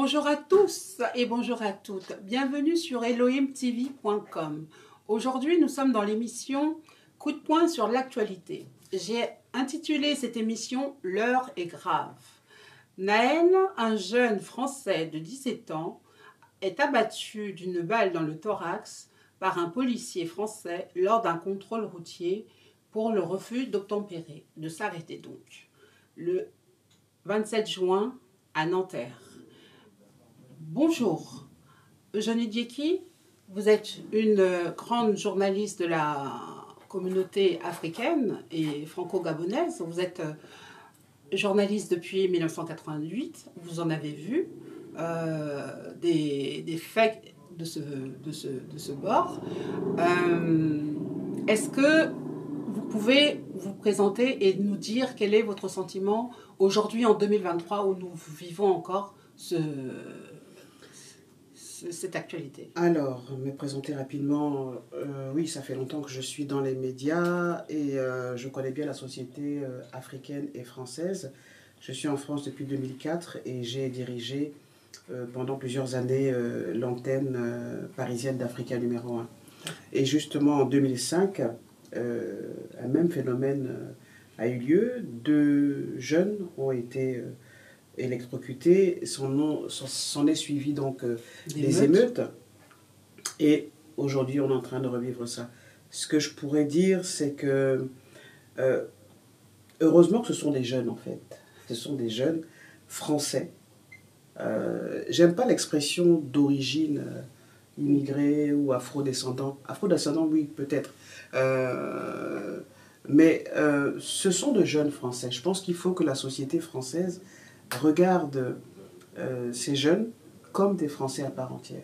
Bonjour à tous et bonjour à toutes. Bienvenue sur elohimtv.com. Aujourd'hui, nous sommes dans l'émission Coup de poing sur l'actualité. J'ai intitulé cette émission « L'heure est grave ». Naël, un jeune Français de 17 ans, est abattu d'une balle dans le thorax par un policier français lors d'un contrôle routier pour le refus d'obtempérer, de s'arrêter donc, le 27 juin à Nanterre. Bonjour, Eugénie Dieki, vous êtes une grande journaliste de la communauté africaine et franco-gabonaise. Vous êtes journaliste depuis 1988, vous en avez vu des faits de ce bord. Est-ce que vous pouvez vous présenter et nous dire quel est votre sentiment aujourd'hui en 2023 où nous vivons encore cette actualité? Alors, me présenter rapidement, oui, ça fait longtemps que je suis dans les médias et je connais bien la société africaine et française. Je suis en France depuis 2004 et j'ai dirigé pendant plusieurs années l'antenne parisienne d'Africa numéro 1. Et justement en 2005, un même phénomène a eu lieu. 2 jeunes ont été électrocutés, s'en est suivi donc des émeutes. Et aujourd'hui, on est en train de revivre ça. Ce que je pourrais dire, c'est que heureusement que ce sont des jeunes en fait. Ce sont des jeunes français. J'aime pas l'expression d'origine immigrée ou afro-descendant. Afro-descendant, oui, peut-être. Mais ce sont de jeunes Français. Je pense qu'il faut que la société française regarde ces jeunes comme des Français à part entière.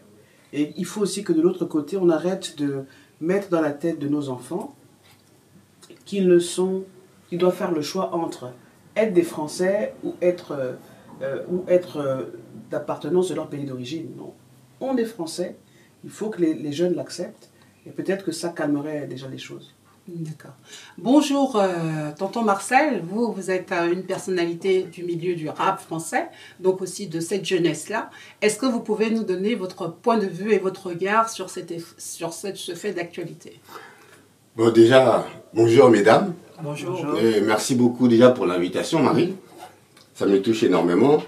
Et il faut aussi que de l'autre côté, on arrête de mettre dans la tête de nos enfants qu'ils doivent faire le choix entre être des Français ou être d'appartenance de leur pays d'origine. Non. On est Français, il faut que les jeunes l'acceptent et peut-être que ça calmerait déjà les choses. D'accord. Bonjour, tonton Marcel, vous êtes une personnalité du milieu du rap français, donc aussi de cette jeunesse-là. Est-ce que vous pouvez nous donner votre point de vue et votre regard sur ce fait d'actualité? Bon, déjà, bonjour mesdames. Bonjour. Et merci beaucoup déjà pour l'invitation, Marie. Ça me touche énormément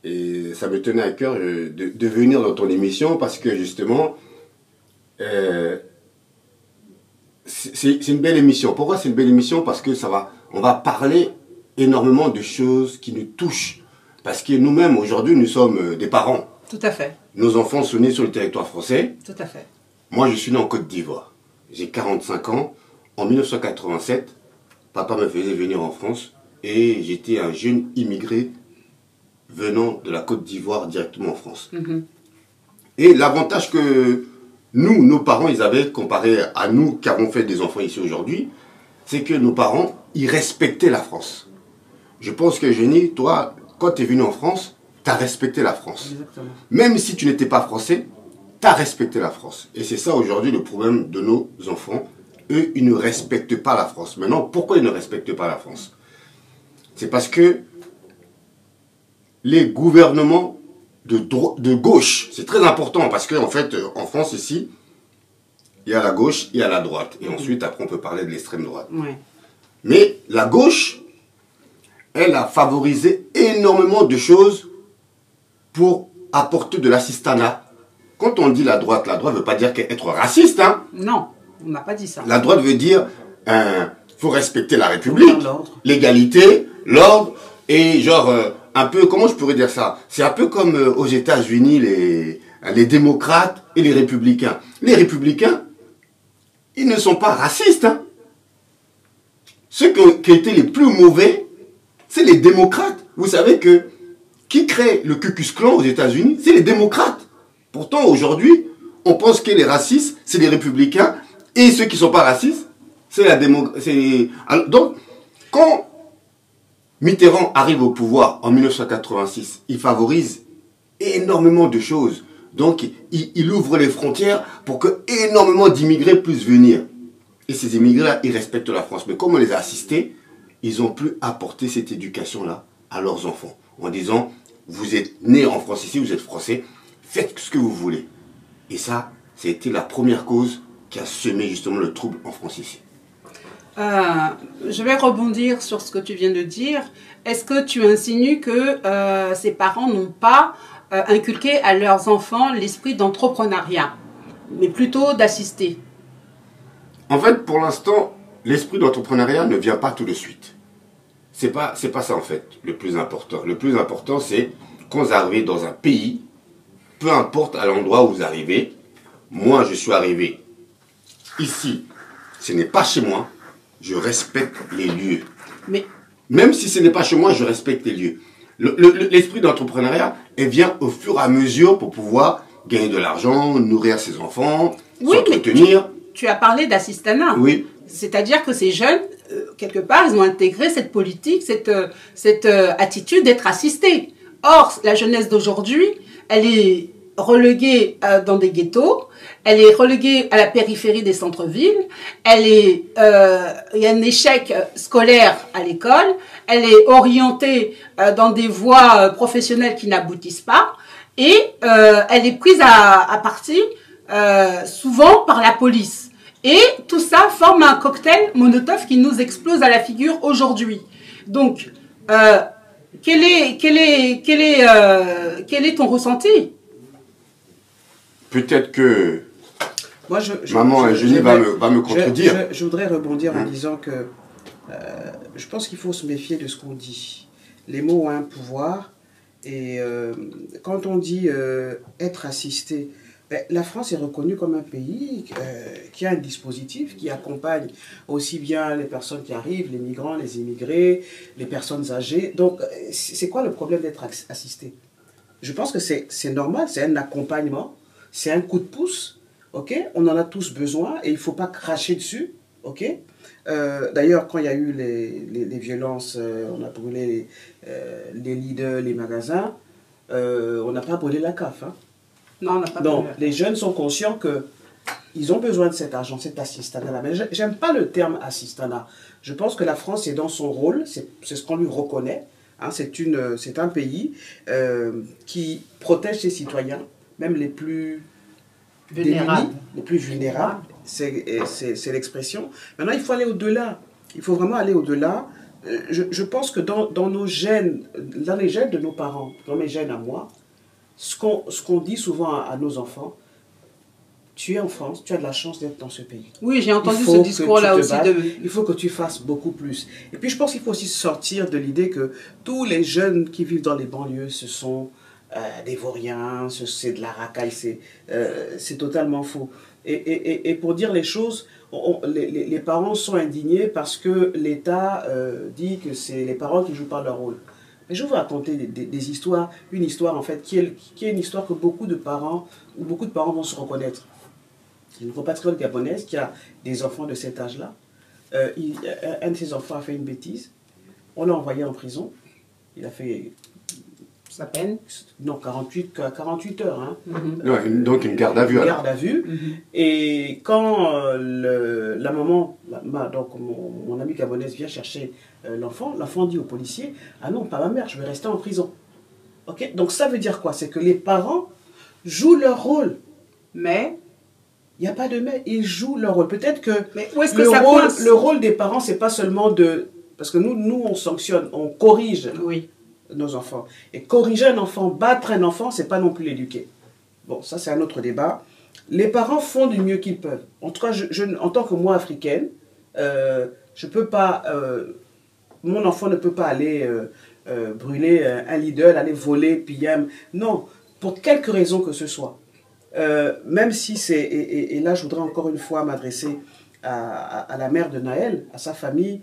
et ça me tenait à cœur de venir dans ton émission parce que justement, c'est une belle émission. Pourquoi c'est une belle émission? Parce que on va parler énormément de choses qui nous touchent. Parce que nous-mêmes, aujourd'hui, nous sommes des parents. Tout à fait. Nos enfants sont nés sur le territoire français. Tout à fait. Moi, je suis né en Côte d'Ivoire. J'ai 45 ans. En 1987, papa me faisait venir en France et j'étais un jeune immigré venant de la Côte d'Ivoire directement en France. Et l'avantage que nous, nos parents, ils avaient, comparé à nous qui avons fait des enfants ici aujourd'hui, c'est que nos parents, ils respectaient la France. Je pense que, Eugénie, toi, quand tu es venu en France, tu as respecté la France. Exactement. Même si tu n'étais pas français, tu as respecté la France. Et c'est ça aujourd'hui le problème de nos enfants. Eux, ils ne respectent pas la France. Maintenant, pourquoi ils ne respectent pas la France? C'est parce que les gouvernements de gauche, c'est très important parce qu'en fait, en France ici, il y a la gauche, il y a la droite. Et ensuite, après, on peut parler de l'extrême droite. Ouais. Mais la gauche, elle a favorisé énormément de choses pour apporter de l'assistanat. Quand on dit la droite ne veut pas dire être raciste. Hein. Non, on n'a pas dit ça. La droite veut dire faut respecter la République, l'égalité, l'ordre, et genre, un peu, comment je pourrais dire ça? C'est un peu comme aux États-Unis, les démocrates et les républicains. Les républicains, ils ne sont pas racistes. Hein. Ceux qui ont été les plus mauvais, c'est les démocrates. Vous savez que qui crée le Ku Klux Klan aux États-Unis, c'est les démocrates. Pourtant, aujourd'hui, on pense que les racistes, c'est les républicains, et ceux qui ne sont pas racistes, c'est la démocratie. Donc, quand Mitterrand arrive au pouvoir en 1986, il favorise énormément de choses. Donc, il ouvre les frontières pour que énormément d'immigrés puissent venir. Et ces immigrés-là, ils respectent la France. Mais comme on les a assistés, ils ont pu apporter cette éducation-là à leurs enfants. En disant, vous êtes né en France ici, vous êtes français, faites ce que vous voulez. Et ça a été la première cause qui a semé justement le trouble en France ici. Je vais rebondir sur ce que tu viens de dire. Est-ce que tu insinues que ces parents n'ont pas inculqué à leurs enfants l'esprit d'entrepreneuriat, mais plutôt d'assister? En fait, pour l'instant, l'esprit d'entrepreneuriat ne vient pas tout de suite. C'est pas ça en fait le plus important. Le plus important, c'est quand vous arrivez dans un pays, peu importe à l'endroit où vous arrivez. Moi, je suis arrivé ici, ce n'est pas chez moi, je respecte les lieux. Mais même si ce n'est pas chez moi, je respecte les lieux. L'esprit d'entrepreneuriat, elle vient au fur et à mesure pour pouvoir gagner de l'argent, nourrir ses enfants, s'entretenir. Tu as parlé d'assistanat. Oui. C'est-à-dire que ces jeunes, quelque part, ils ont intégré cette politique, cette attitude d'être assistés. Or, la jeunesse d'aujourd'hui, elle est reléguée dans des ghettos, elle est reléguée à la périphérie des centres-villes, il y a un échec scolaire à l'école, elle est orientée dans des voies professionnelles qui n'aboutissent pas, et elle est prise à partie souvent par la police. Et tout ça forme un cocktail Molotov qui nous explose à la figure aujourd'hui. Donc, quel est ton ressenti? Peut-être que moi, maman Eugénie va me contredire. Je voudrais rebondir en disant que je pense qu'il faut se méfier de ce qu'on dit. Les mots ont un pouvoir et quand on dit être assisté, la France est reconnue comme un pays qui a un dispositif qui accompagne aussi bien les personnes qui arrivent, les migrants, les immigrés, les personnes âgées. Donc, c'est quoi le problème d'être assisté? Je pense que c'est normal, c'est un accompagnement, c'est un coup de pouce, ok? On en a tous besoin et il ne faut pas cracher dessus, ok? D'ailleurs, quand il y a eu les violences, on a brûlé les leaders, les magasins, on n'a pas brûlé la CAF, hein? Non, on n'a pas. Donc, les jeunes sont conscients qu'ils ont besoin de cet argent, cet assistanat-là. Mais j'aime pas le terme assistanat. Je pense que la France est dans son rôle, c'est ce qu'on lui reconnaît. Hein, c'est un pays qui protège ses citoyens, même les plus vulnérables. démunis, les plus vulnérables. C'est l'expression. Maintenant, il faut aller au-delà. Il faut vraiment aller au-delà. Je pense que dans nos gènes, dans les gènes de nos parents, dans mes gènes à moi, ce qu'on dit souvent à nos enfants, tu es en France, tu as de la chance d'être dans ce pays. Oui, j'ai entendu ce discours-là aussi. Il faut que tu fasses beaucoup plus. Et puis je pense qu'il faut aussi sortir de l'idée que tous les jeunes qui vivent dans les banlieues, ce sont des vauriens, c'est de la racaille, c'est totalement faux. Et pour dire les choses, les parents sont indignés parce que l'État dit que c'est les parents qui ne jouent pas leur rôle. Mais je vais vous raconter des histoires, une histoire en fait qui est une histoire que beaucoup de parents vont se reconnaître. Une compatriote gabonaise qui a des enfants de cet âge-là. Un de ses enfants a fait une bêtise. On l'a envoyé en prison. Il a fait... sa peine? Non, 48 heures. Hein. Donc une garde à vue. Une garde à vue. Et quand la maman, donc mon amie gabonaise vient chercher l'enfant dit au policier, « Ah non, pas ma mère, je vais rester en prison. » Ok. Donc ça veut dire quoi? C'est que les parents jouent leur rôle. Mais il n'y a pas de mais, ils jouent leur rôle. Peut-être que, le rôle des parents, c'est pas seulement de... Parce que nous on sanctionne, on corrige nos enfants. Et corriger un enfant, battre un enfant, c'est pas non plus l'éduquer. Bon, ça c'est un autre débat. Les parents font du mieux qu'ils peuvent. En tout cas, en tant que moi, africaine, je peux pas... mon enfant ne peut pas aller brûler un Lidl, aller voler, piller... Non, pour quelque raison que ce soit. Même si c'est... Et là, je voudrais encore une fois m'adresser à la mère de Naël, à sa famille,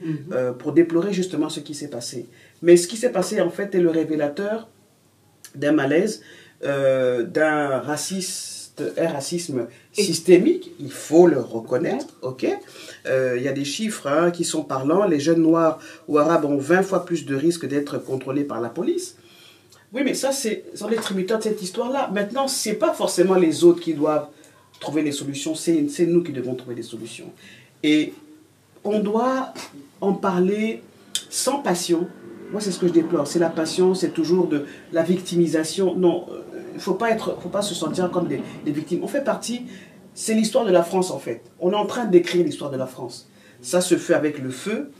pour déplorer justement ce qui s'est passé. Mais ce qui s'est passé, en fait, est le révélateur d'un malaise, d'un racisme systémique, il faut le reconnaître, ok? Il y a des chiffres qui sont parlants. Les jeunes noirs ou arabes ont 20 fois plus de risques d'être contrôlés par la police. Oui, mais ça, c'est les tributaires de cette histoire-là. Maintenant, ce n'est pas forcément les autres qui doivent trouver les solutions, c'est nous qui devons trouver des solutions. Et on doit en parler sans passion, Moi, c'est ce que je déplore. C'est la passion, c'est toujours de la victimisation. Non, il ne faut pas se sentir comme des victimes. On fait partie, c'est l'histoire de la France en fait. On est en train d'écrire l'histoire de la France. Ça se fait avec le feu,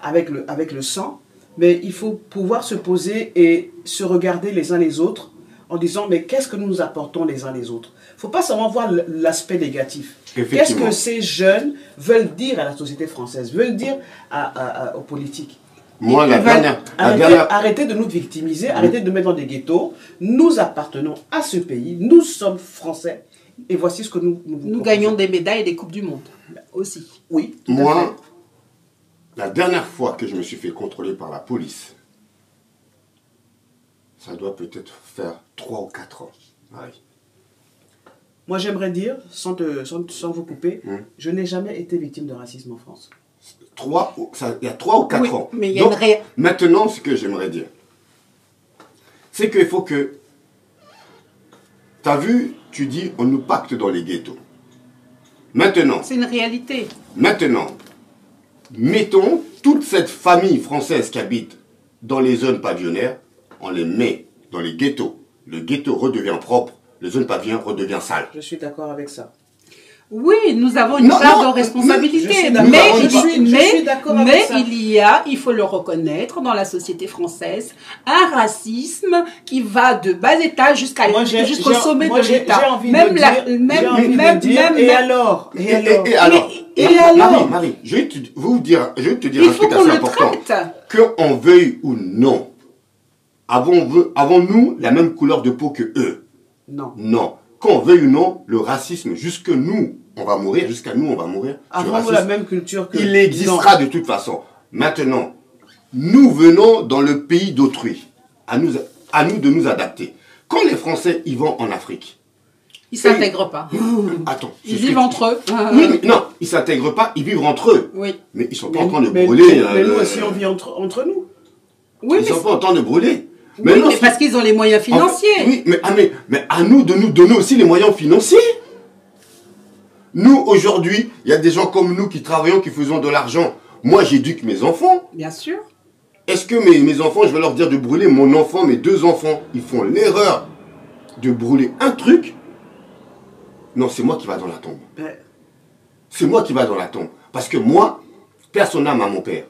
avec le sang. Mais il faut pouvoir se poser et se regarder les uns les autres en disant, mais qu'est-ce que nous nous apportons les uns les autres? Il ne faut pas seulement voir l'aspect négatif. Qu'est-ce que ces jeunes veulent dire à la société française, veulent dire aux politiques? Moi, Arrêtez de nous victimiser, arrêtez de nous mettre dans des ghettos. Nous appartenons à ce pays, nous sommes français. Et voici ce que nous gagnons des médailles et des Coupes du Monde aussi. Oui, tout à fait. La dernière fois que je me suis fait contrôler par la police, ça doit peut-être faire 3 ou 4 ans. Ouais. Moi, j'aimerais dire, sans vous couper, je n'ai jamais été victime de racisme en France. Il y a 3 ou 4 ans. Mais il y a maintenant, ce que j'aimerais dire, c'est qu'il faut que... Tu as vu, tu dis, on nous pacte dans les ghettos. Maintenant... C'est une réalité. Maintenant, mettons toute cette famille française qui habite dans les zones pavillonnaires, on les met dans les ghettos. Le ghetto redevient propre, les zones pavillonnaires redevient sale. Je suis d'accord avec ça. Oui, nous avons une part de responsabilité, il faut le reconnaître, dans la société française, un racisme qui va de bas étage jusqu'au sommet de l'État. Et alors Marie, je vais te dire un truc assez important. Qu'on veuille ou non, avons-nous la même couleur de peau que eux? Non. Non. Qu'on veuille ou non, le racisme, jusqu'à nous, on va mourir. Avons-nous la même culture que... Il existera de toute façon. Maintenant, nous venons dans le pays d'autrui. À nous de nous adapter. Quand les Français y vont en Afrique... Ils ne s'intègrent pas. Attends. Ils vivent entre eux. Oui, non, ils ne s'intègrent pas, ils vivent entre eux. Oui. Mais ils ne sont pas en train de brûler... Mais nous aussi, on vit entre nous. Oui, ils ne sont pas en train de brûler. Mais parce qu'ils ont les moyens financiers. Oui, mais à nous de nous donner aussi les moyens financiers. Nous, aujourd'hui, il y a des gens comme nous qui travaillons, qui faisons de l'argent. Moi, j'éduque mes enfants. Bien sûr. Est-ce que mes enfants, je vais leur dire de brûler mon enfant, mes 2 enfants, ils font l'erreur de brûler un truc? Non, c'est moi qui va dans la tombe. C'est moi qui va dans la tombe. Parce que moi, personne n'a mon père.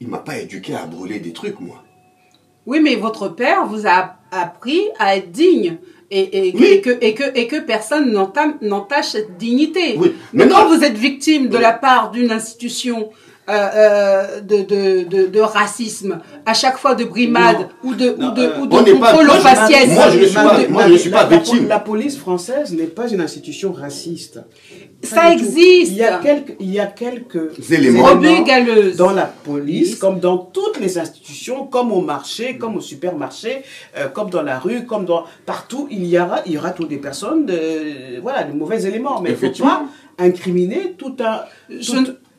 Il ne m'a pas éduqué à brûler des trucs, moi. Oui, mais votre père vous a appris à être digne et que personne n'entache cette dignité. Oui. Mais quand vous êtes victime de la part d'une institution de racisme, à chaque fois de brimade ou de contrôle aux faciès. Moi, je ne suis pas victime. La police française n'est pas une institution raciste. Ça existe. Il y a quelques éléments dans la police, comme dans toutes les institutions, comme au marché, comme au supermarché, comme dans la rue, partout, il y aura toutes des personnes, de mauvais éléments. Mais il ne faut pas incriminer tout un...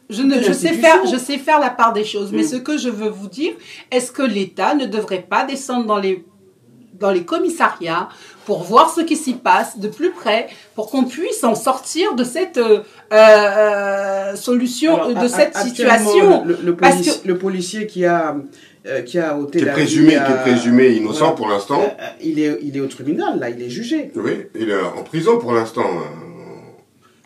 Je sais faire la part des choses, mais ce que je veux vous dire, est-ce que l'État ne devrait pas descendre dans les commissariats pour voir ce qui s'y passe de plus près, pour qu'on puisse en sortir de cette situation. Le policier qui a ôté qui est présumé innocent pour l'instant. Il est au tribunal, là, il est jugé. Oui, il est en prison pour l'instant.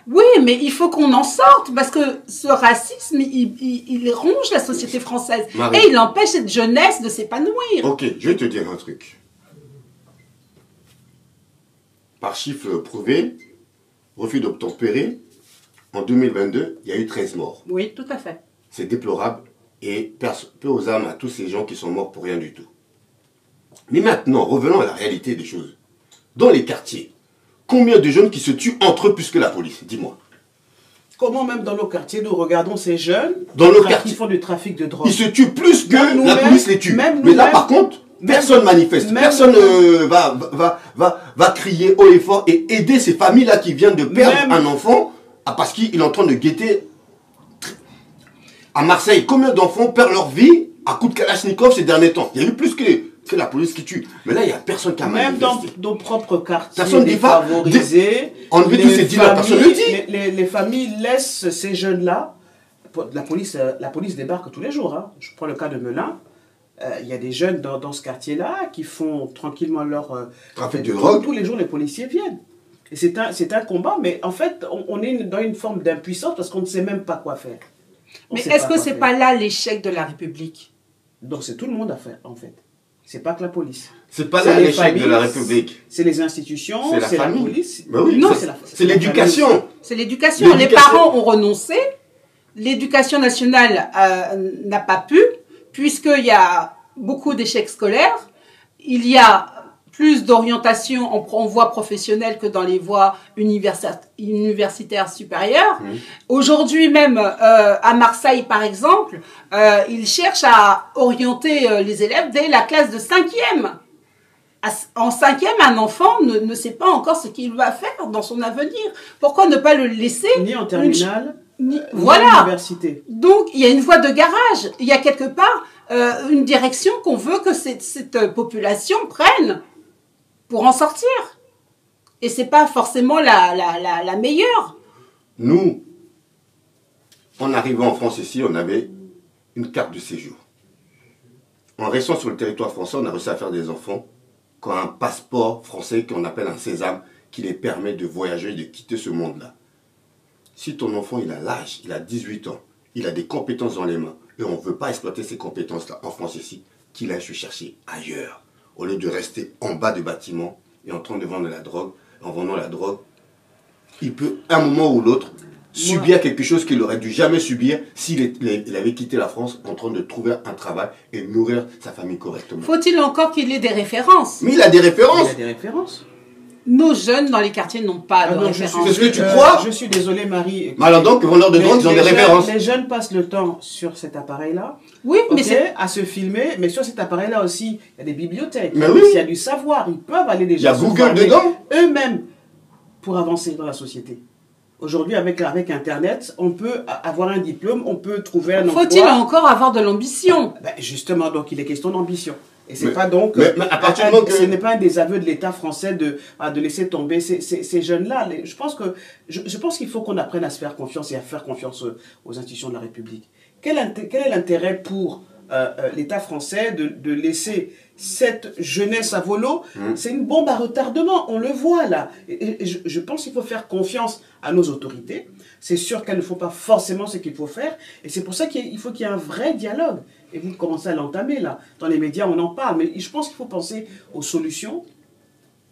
Oui, mais il faut qu'on en sorte, parce que ce racisme, il ronge la société française. Marie. Et il empêche cette jeunesse de s'épanouir. Ok, je vais te dire un truc. Par chiffre prouvé, refus d'obtempérer, en 2022, il y a eu 13 morts. Oui, tout à fait. C'est déplorable et peu aux âmes à tous ces gens qui sont morts pour rien du tout. Mais maintenant, revenons à la réalité des choses. Dans les quartiers, combien de jeunes qui se tuent entre eux plus que la police? Dis-moi. Comment même dans nos quartiers, nous regardons ces jeunes qui font du trafic de drogue? Ils se tuent plus que la police les tue. Mais là, par contre, personne manifeste. Personne va crier haut et fort et aider ces familles-là qui viennent de perdre un enfant parce qu'il est en train de guetter. À Marseille, combien d'enfants perdent leur vie à coups de Kalachnikov ces derniers temps? Il y a eu plus que la police qui tue. Mais là, il n'y a personne qui a manifesté. Même dans nos propres quartiers personne défavorisés, enlever tous ces dealers, personne ne le dit. Les familles laissent ces jeunes-là. La police débarque tous les jours. Hein. Je prends le cas de Melun. il y a des jeunes dans ce quartier-là qui font tranquillement leur... trafic de drogue. Tous les jours, les policiers viennent. Et c'est un combat, mais en fait, on est dans une forme d'impuissance parce qu'on ne sait même pas quoi faire. Mais est-ce que c'est pas là l'échec de la République? Donc c'est tout le monde à faire, en fait. C'est pas que la police. C'est pas là l'échec de la République. C'est les institutions, c'est la police. Ben oui, non, c'est l'éducation. C'est l'éducation. Les parents ont renoncé. L'éducation nationale n'a pas pu, puisqu'il y a beaucoup d'échecs scolaires. Il y a plus d'orientation en voie professionnelle que dans les voies universitaires supérieures. Aujourd'hui même, à Marseille par exemple, ils cherchent à orienter les élèves dès la classe de 5e. En 5e, un enfant ne sait pas encore ce qu'il va faire dans son avenir. Pourquoi ne pas le laisser ni en terminale, ni voilà. à l'université. Donc, il y a une voie de garage. Il y a quelque part une direction qu'on veut que cette population prenne pour en sortir. Et c'est pas forcément la meilleure. Nous, en arrivant en France ici, on avait une carte de séjour. En restant sur le territoire français, on a réussi à faire des enfants qui ont un passeport français qu'on appelle un sésame, qui les permet de voyager et de quitter ce monde-là. Si ton enfant, il a l'âge, il a 18 ans, il a des compétences dans les mains, et on ne veut pas exploiter ces compétences-là en France ici, qu'il aille se chercher ailleurs, au lieu de rester en bas des bâtiments et en train de vendre la drogue. En vendant la drogue, il peut, un moment ou l'autre, subir quelque chose qu'il n'aurait dû jamais subir s'il avait quitté la France en train de trouver un travail et nourrir sa famille correctement. Faut-il encore qu'il ait des références? Mais il a des références. Il y a des références. Nos jeunes dans les quartiers n'ont pas de références. C'est ce que tu crois? Je suis désolé, Marie. Mais alors donc, vendeurs de drogue, ils ont des références. Les jeunes passent le temps sur cet appareil-là. Oui, mais c'est à se filmer. Mais sur cet appareil-là aussi, il y a des bibliothèques. Mais oui. Il y a du savoir. Ils peuvent aller déjà. Il y a Google dedans. Eux-mêmes pour avancer dans la société. Aujourd'hui, avec Internet, on peut avoir un diplôme, on peut trouver un emploi. Faut-il encore avoir de l'ambition? Ben justement, donc il est question d'ambition. Et c'est pas donc. Mais à partir du moment que... Ce n'est pas un désaveu de l'État français de laisser tomber ces jeunes-là. Je pense qu'il faut qu'on apprenne à se faire confiance et à faire confiance aux institutions de la République. Quel est l'intérêt pour l'État français de laisser cette jeunesse à volo? C'est une bombe à retardement, on le voit là. Et je pense qu'il faut faire confiance à nos autorités. C'est sûr qu'elles ne font pas forcément ce qu'il faut faire. Et c'est pour ça qu'il faut qu'il y ait un vrai dialogue. Et vous commencez à l'entamer là. Dans les médias, on en parle. Mais je pense qu'il faut penser aux solutions.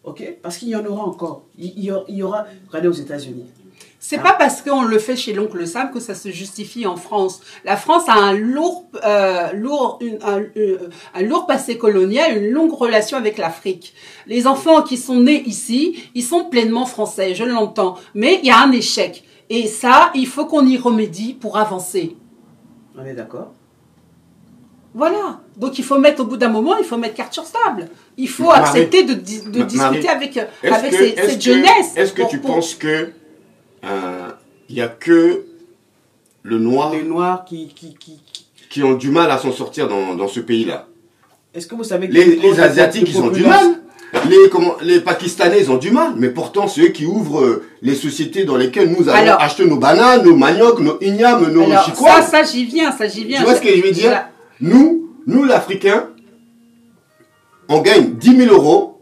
Ok? Parce qu'il y en aura encore. Il y aura... Regardez aux États-Unis. C'est pas parce qu'on le fait chez l'oncle Sam que ça se justifie en France. La France a un lourd passé colonial, une longue relation avec l'Afrique. Les enfants qui sont nés ici, ils sont pleinement français, je l'entends. Mais il y a un échec. Et ça, il faut qu'on y remédie pour avancer. On est d'accord? Voilà. Donc il faut mettre, au bout d'un moment, il faut mettre carte sur table. Il faut accepter de discuter avec cette jeunesse. Est-ce que tu penses que il n'y a que les Noirs qui ont du mal à s'en sortir dans ce pays-là? Est-ce que vous savez que les Asiatiques, ils ont du mal. Les Pakistanais, ils ont du mal. Mais pourtant, c'est eux qui ouvrent les sociétés dans lesquelles nous allons acheter nos bananes, nos maniocs, nos ignames, nos chicois. Ça, j'y viens. Tu vois ce que je veux dire? Nous, l'Africain, on gagne 10 000 euros.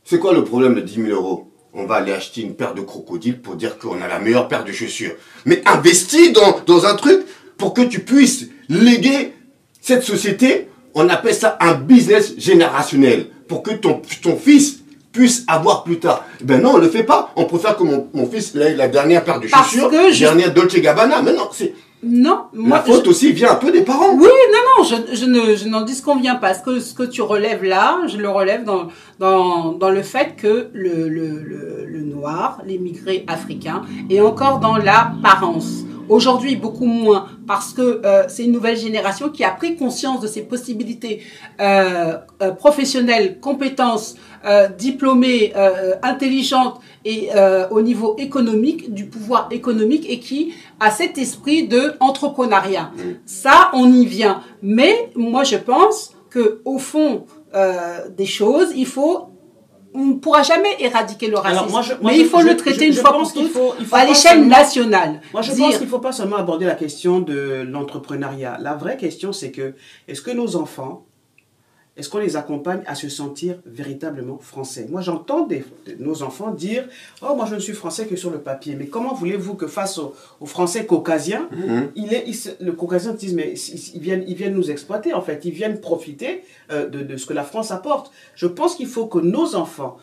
C'est quoi le problème de 10 000 euros? On va aller acheter une paire de crocodiles pour dire qu'on a la meilleure paire de chaussures. Mais investis dans un truc pour que tu puisses léguer cette société. On appelle ça un business générationnel. Pour que ton fils puisse avoir plus tard. Ben non, on ne le fait pas. On préfère que mon fils ait la dernière paire de chaussures, la dernière Dolce Gabbana. Mais non, c'est... Non, la faute aussi vient un peu des parents. Oui, non, je n'en disconviens pas. Ce que tu relèves là, je le relève dans le fait que le noir, l'immigré africain, est encore dans la parence. Aujourd'hui, beaucoup moins, parce que c'est une nouvelle génération qui a pris conscience de ses possibilités professionnelles, compétences, diplômées, intelligentes et au niveau économique, du pouvoir économique, et qui a cet esprit de entrepreneuriat. Ça, on y vient. Mais moi, je pense que au fond des choses, il faut on ne pourra jamais éradiquer le racisme. Alors, mais il faut le traiter une fois pour toutes à l'échelle nationale. Moi, je pense qu'il ne faut pas seulement aborder la question de l'entrepreneuriat. La vraie question, c'est que, est-ce que nos enfants, est-ce qu'on les accompagne à se sentir véritablement français? Moi, j'entends nos enfants dire « Oh, moi, je ne suis français que sur le papier. » Mais comment voulez-vous que face aux Français caucasiens, le caucasien dise « Mais ils viennent nous exploiter, en fait. Ils viennent profiter de ce que la France apporte. » Je pense qu'il faut que nos enfants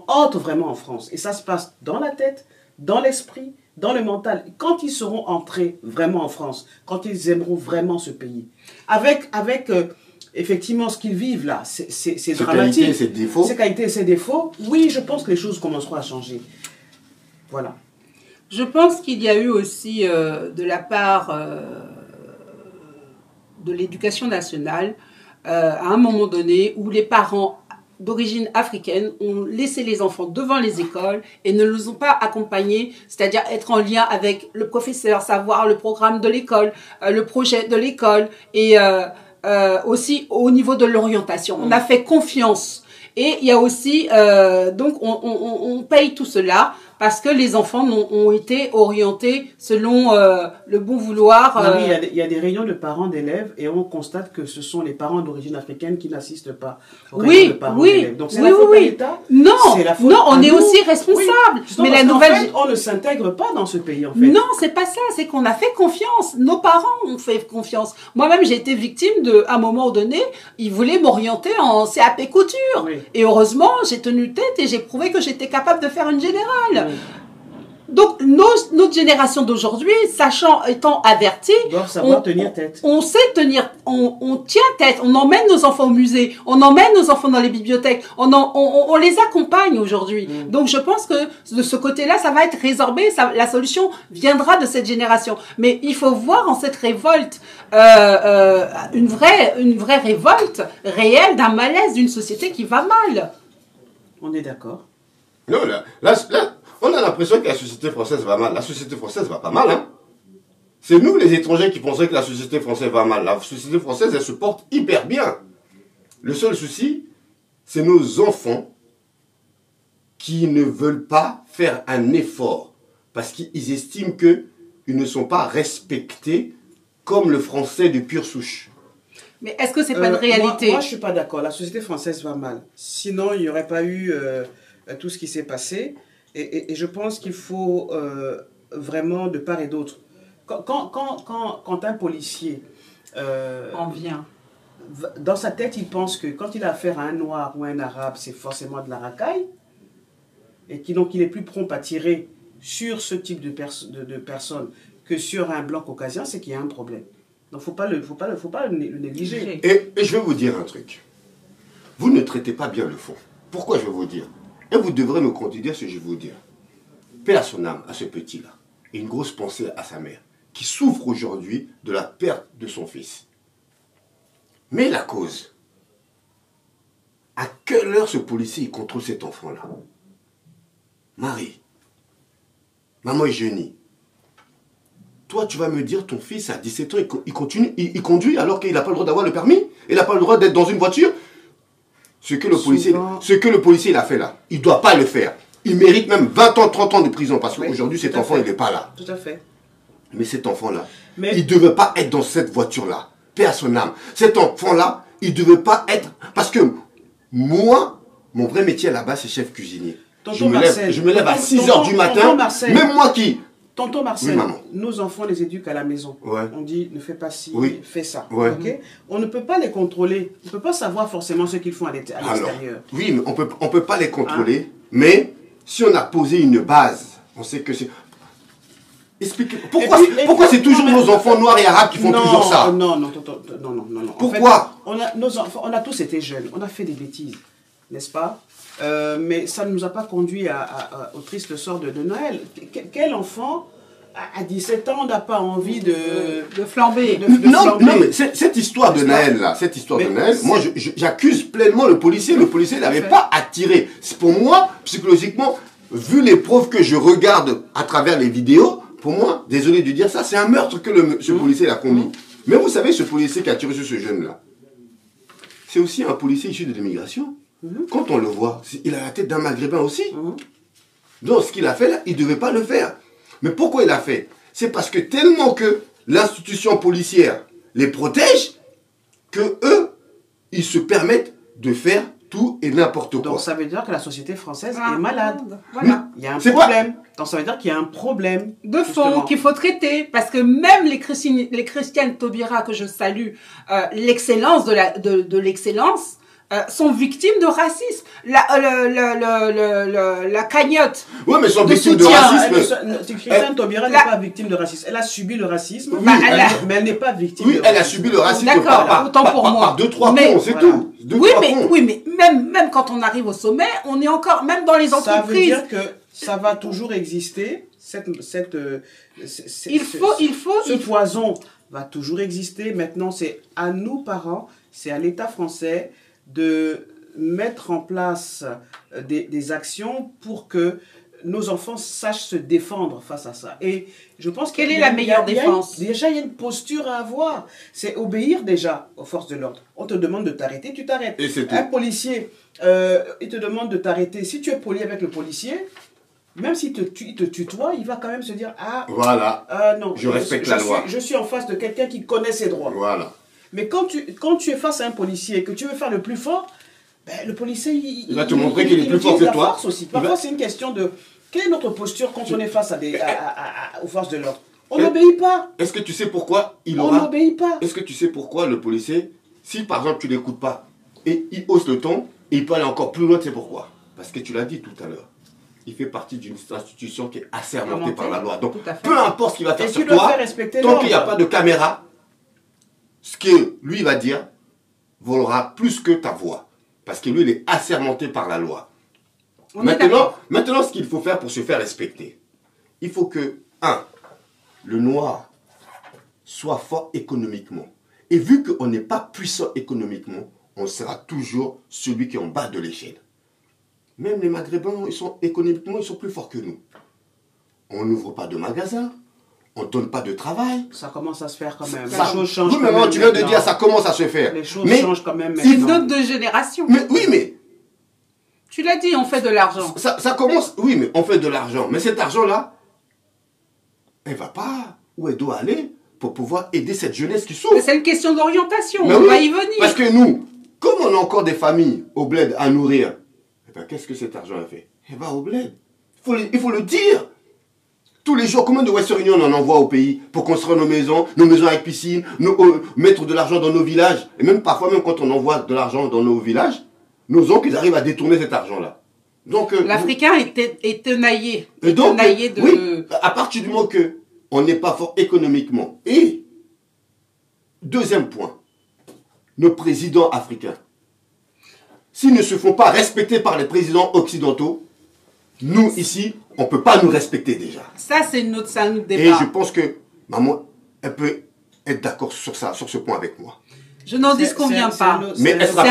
entrent vraiment en France. Et ça se passe dans la tête, dans l'esprit, dans le mental. Quand ils seront entrés vraiment en France, quand ils aimeront vraiment ce pays, avec effectivement, ce qu'ils vivent là, c'est dramatique. Qualités, ses défauts. Ses qualités et ses défauts, oui, je pense que les choses commenceront à changer. Voilà. Je pense qu'il y a eu aussi, de la part de l'éducation nationale, à un moment donné, où les parents d'origine africaine ont laissé les enfants devant les écoles et ne les ont pas accompagnés, c'est-à-dire être en lien avec le professeur, savoir le programme de l'école, le projet de l'école et aussi au niveau de l'orientation. On a fait confiance. Et il y a aussi, donc on paye tout cela parce que les enfants ont été orientés selon le bon vouloir. Oui, il y a des réunions de parents d'élèves et on constate que ce sont les parents d'origine africaine qui n'assistent pas aux réunions de parents d'élèves. Donc c'est la faute à l'État. Non, on est aussi responsable. Oui, mais la nouvelle... En fait, on ne s'intègre pas dans ce pays, en fait. Non, c'est pas ça. C'est qu'on a fait confiance. Nos parents ont fait confiance. Moi-même, j'ai été victime à un moment donné, ils voulaient m'orienter en CAP couture. Oui. Et heureusement, j'ai tenu tête et j'ai prouvé que j'étais capable de faire une générale. Donc, notre génération d'aujourd'hui, étant avertis, doivent savoir tenir tête. On sait tenir, on tient tête, on emmène nos enfants au musée, on emmène nos enfants dans les bibliothèques, on les accompagne aujourd'hui. Donc, je pense que de ce côté-là, ça va être résorbé, la solution viendra de cette génération. Mais il faut voir en cette révolte une vraie révolte réelle d'un malaise d'une société qui va mal. On est d'accord. Non, là, on a l'impression que la société française va mal. La société française va pas mal, hein. C'est nous, les étrangers, qui pensons que la société française va mal. La société française, elle se porte hyper bien. Le seul souci, c'est nos enfants qui ne veulent pas faire un effort parce qu'ils estiment qu'ils ne sont pas respectés comme le français de pure souche. Mais est-ce que c'est pas une réalité? Moi, je suis pas d'accord. La société française va mal. Sinon, il n'y aurait pas eu tout ce qui s'est passé. Et je pense qu'il faut vraiment de part et d'autre. Quand un policier en vient, dans sa tête, il pense que quand il a affaire à un noir ou un arabe, c'est forcément de la racaille, et donc il est plus prompt à tirer sur ce type de personnes que sur un blanc caucasien, c'est qu'il y a un problème. Donc faut pas le négliger. Et je vais vous dire un truc. Vous ne traitez pas bien le fond. Pourquoi je vais vous dire? Et vous devrez me contredire ce que je vais vous dire. Paix à son âme, à ce petit-là. Et une grosse pensée à sa mère, qui souffre aujourd'hui de la perte de son fils. Mais la cause. À quelle heure ce policier contrôle cet enfant-là? Marie, maman Eugénie, toi tu vas me dire ton fils à 17 ans, il conduit alors qu'il n'a pas le droit d'avoir le permis? Il n'a pas le droit d'être dans une voiture? Ce que le policier il a fait là, il ne doit pas le faire. Il mérite même 20 ans, 30 ans de prison parce qu'aujourd'hui cet enfant il n'est pas là. Tout à fait. Mais cet enfant-là, il ne devait pas être dans cette voiture-là. Paix à son âme. Cet enfant-là, il ne devait pas être... Parce que moi, mon vrai métier là-bas, c'est chef cuisinier. Je me lève à 6 h du matin. Même moi qui... Tonton Marcel, oui, nos enfants les éduquent à la maison. Ouais. On dit ne fais pas ci, fais ça. Ouais. Okay? On ne peut pas les contrôler. On ne peut pas savoir forcément ce qu'ils font à l'extérieur. Oui, mais on peut pas les contrôler. Mais si on a posé une base, on sait que c'est... Expliquez. Pourquoi c'est toujours nos enfants noirs et arabes qui font toujours ça? Non. Pourquoi? En fait, nos enfants, on a tous été jeunes. On a fait des bêtises, n'est-ce pas? Mais ça ne nous a pas conduit au triste sort de Noël. Quel enfant à 17 ans n'a pas envie de flamber? Non, mais cette histoire de Noël là, moi j'accuse pleinement le policier. Le policier n'avait pas à tirer. Pour moi, psychologiquement, vu les preuves que je regarde à travers les vidéos, pour moi, désolé de dire ça, c'est un meurtre que ce policier a commis. Mais vous savez, ce policier qui a tiré sur ce jeune là, c'est aussi un policier issu de l'immigration. quand on le voit, il a la tête d'un Maghrébin aussi. Donc, ce qu'il a fait là, il ne devait pas le faire. Mais pourquoi il a fait? C'est parce que tellement que l'institution policière les protège, que eux, ils se permettent de faire tout et n'importe quoi. Donc ça veut dire que la société française est malade. Voilà. Il y a un problème. Donc ça veut dire qu'il y a un problème. De fond qu'il faut traiter. Parce que même les Christiane Taubira, que je salue, l'excellence de l'excellence, sont victimes de racisme. La cagnotte. Oui, mais sont victimes de racisme. Christiane Taubira n'est pas victime de racisme. Elle a subi le racisme, oui, mais elle n'est pas victime de racisme. Oui, elle a subi le racisme. D'accord, autant pour moi. Par 2-3 points, c'est tout. Oui, mais même quand on arrive au sommet, on est encore, même dans les entreprises. Ça veut dire que ça va toujours exister. Ce poison va toujours exister. Maintenant, c'est à nous, parents, c'est à l'État français de mettre en place des actions pour que nos enfants sachent se défendre face à ça. Et je pense quelle est la meilleure défense? Déjà, il y a une posture à avoir. C'est obéir déjà aux forces de l'ordre. On te demande de t'arrêter, tu t'arrêtes. Un policier, il te demande de t'arrêter. Si tu es poli avec le policier, même s'il te tutoie, il va quand même se dire « Ah, voilà, non, je respecte la loi. Je suis en face de quelqu'un qui connaît ses droits. » Voilà. Mais quand tu es face à un policier et que tu veux faire le plus fort, ben, le policier, il va te montrer qu'il est plus fort que toi. Aussi. Parfois, c'est une question de quelle est notre posture quand on est face aux forces de l'ordre. On n'obéit pas. Est-ce que tu sais pourquoi on n'obéit pas. Est-ce que tu sais pourquoi le policier, si par exemple tu ne l'écoutes pas et il hausse le ton, et il peut aller encore plus loin, tu sais pourquoi? Parce que tu l'as dit tout à l'heure. Il fait partie d'une institution qui est assermentée par la loi. Donc, peu importe ce qu'il va faire sur toi, tant qu'il n'y a pas de caméra, ce que lui va dire vaudra plus que ta voix. Parce que lui, il est assermenté par la loi. Maintenant, ce qu'il faut faire pour se faire respecter, il faut que, le noir soit fort économiquement. Et vu qu'on n'est pas puissant économiquement, on sera toujours celui qui est en bas de l'échelle. Même les Maghrébins, économiquement, ils sont plus forts que nous. On n'ouvre pas de magasins. On ne donne pas de travail. Ça commence à se faire quand même. Les choses changent. Oui, mais tu viens de dire ça commence à se faire. Les choses changent quand même. C'est une autre de génération. Mais oui, mais. Tu l'as dit, on fait de l'argent. Ça commence. Oui, mais on fait de l'argent. Mais cet argent-là, elle ne va pas où elle doit aller pour pouvoir aider cette jeunesse qui souffre. C'est une question d'orientation. On va y venir. Parce que nous, comme on a encore des familles au bled à nourrir, eh ben, qu'est-ce que cet argent a fait? Elle va au bled. Il faut le dire. Tous les jours, combien de Western Union on en envoie au pays pour construire nos maisons avec piscine, mettre de l'argent dans nos villages. Et même parfois, même quand on envoie de l'argent dans nos villages, nos oncles, ils arrivent à détourner cet argent-là. Donc, l'Africain est tenaillé. Oui, à partir du moment qu'on n'est pas fort économiquement. Et, deuxième point, nos présidents africains, s'ils ne se font pas respecter par les présidents occidentaux, nous, ici, on ne peut pas nous respecter déjà. Ça, c'est un autre débat. Et je pense que maman, elle peut être d'accord sur ça, sur ce point avec moi. Je n'en disconviens pas. Mais elle ne sera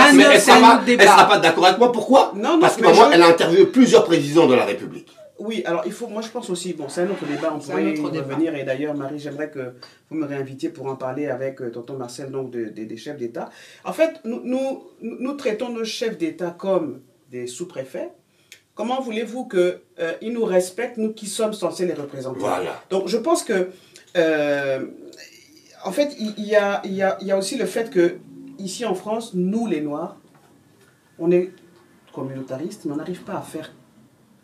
pas d'accord avec moi. Pourquoi? Parce que maman, elle a interviewé plusieurs présidents de la République. Oui, alors moi je pense aussi, bon, c'est un autre débat, on pourrait y revenir. Et d'ailleurs, Marie, j'aimerais que vous me réinvitiez pour en parler avec tonton Marcel, donc des chefs d'État. En fait, nous traitons nos chefs d'État comme des sous-préfets. Comment voulez-vous qu'ils nous respectent, nous qui sommes censés les représenter? Voilà. Donc je pense que, en fait, il y a aussi le fait que, ici en France, nous les Noirs, on est communautaristes, mais on n'arrive pas à faire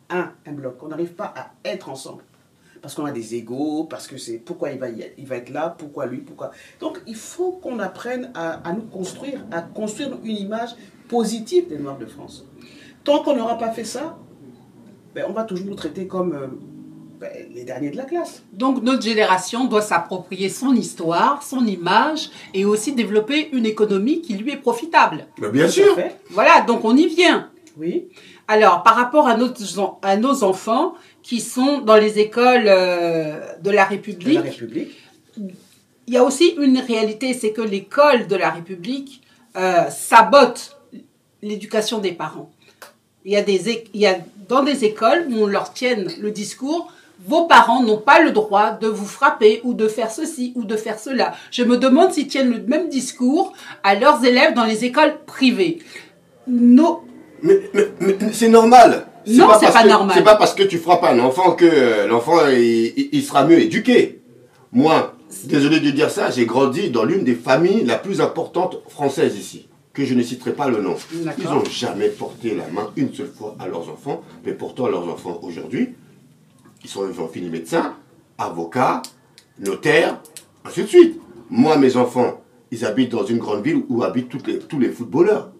un bloc. On n'arrive pas à être ensemble. Parce qu'on a des égos, parce que c'est pourquoi il va être là, pourquoi lui, pourquoi... Donc il faut qu'on apprenne à nous construire, à construire une image positive des Noirs de France. Tant qu'on n'aura pas fait ça, ben, on va toujours nous traiter comme les derniers de la classe. Donc notre génération doit s'approprier son histoire, son image et aussi développer une économie qui lui est profitable. Mais bien sûr. Voilà, donc on y vient. Oui. Alors, par rapport à nos enfants qui sont dans les écoles de la République, il y a aussi une réalité, c'est que l'école de la République sabote l'éducation des parents. Il y a dans des écoles où on leur tienne le discours, vos parents n'ont pas le droit de vous frapper ou de faire ceci ou de faire cela. Je me demande s'ils tiennent le même discours à leurs élèves dans les écoles privées. Mais c'est normal. Non, c'est pas normal. C'est pas parce que tu frappes un enfant que l'enfant il sera mieux éduqué. Moi, désolé de dire ça, j'ai grandi dans l'une des familles la plus importante française ici, que je ne citerai pas le nom. Ils n'ont jamais porté la main une seule fois à leurs enfants, mais pourtant leurs enfants aujourd'hui, ils ont fini médecin, avocat, notaire, ainsi de suite. Moi, mes enfants, ils habitent dans une grande ville où habitent tous les footballeurs.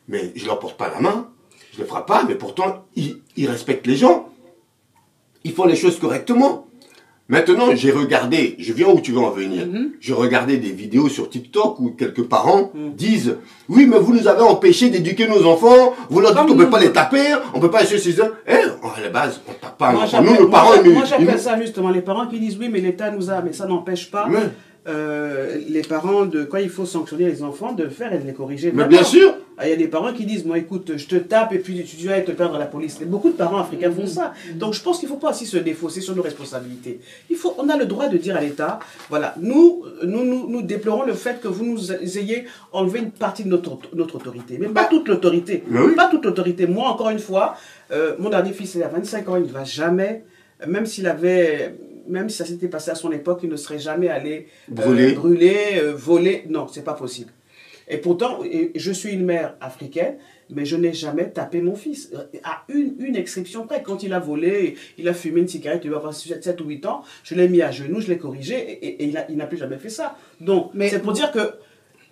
Mais je ne leur porte pas la main, je ne les frappe pas, mais pourtant, ils respectent les gens. Ils font les choses correctement. Maintenant, j'ai regardé, je viens où tu veux en venir, j'ai regardé des vidéos sur TikTok où quelques parents disent « Oui, mais vous nous avez empêché d'éduquer nos enfants, vous leur dites qu'on ne peut pas les taper, on ne peut pas essayer ces hommes. » Eh, à la base, on ne tape pas un enfant. Nous, nos parents... Moi, j'appelle ça justement les parents qui disent « Oui, mais l'État nous a... » Mais ça n'empêche pas les parents, quand il faut sanctionner les enfants, de le faire et de les corriger. Mais bien sûr. Il y a des parents qui disent, moi écoute, je te tape et puis tu vas te perdre à la police. Et beaucoup de parents africains font ça. Donc je pense qu'il ne faut pas aussi se défausser sur nos responsabilités. On a le droit de dire à l'État, voilà, nous déplorons le fait que vous nous ayez enlevé une partie de notre autorité. Mais pas toute l'autorité. Oui. Pas toute l'autorité. Moi, encore une fois, mon dernier fils, il a 25 ans, il ne va jamais, même si ça s'était passé à son époque, il ne serait jamais allé brûler, voler. Non, c'est pas possible. Et pourtant, je suis une mère africaine, mais je n'ai jamais tapé mon fils. À une exception près, quand il a volé, il a fumé une cigarette, il va avoir 7 ou 8 ans, je l'ai mis à genoux, je l'ai corrigé, et il n'a plus jamais fait ça. Donc, c'est pour dire que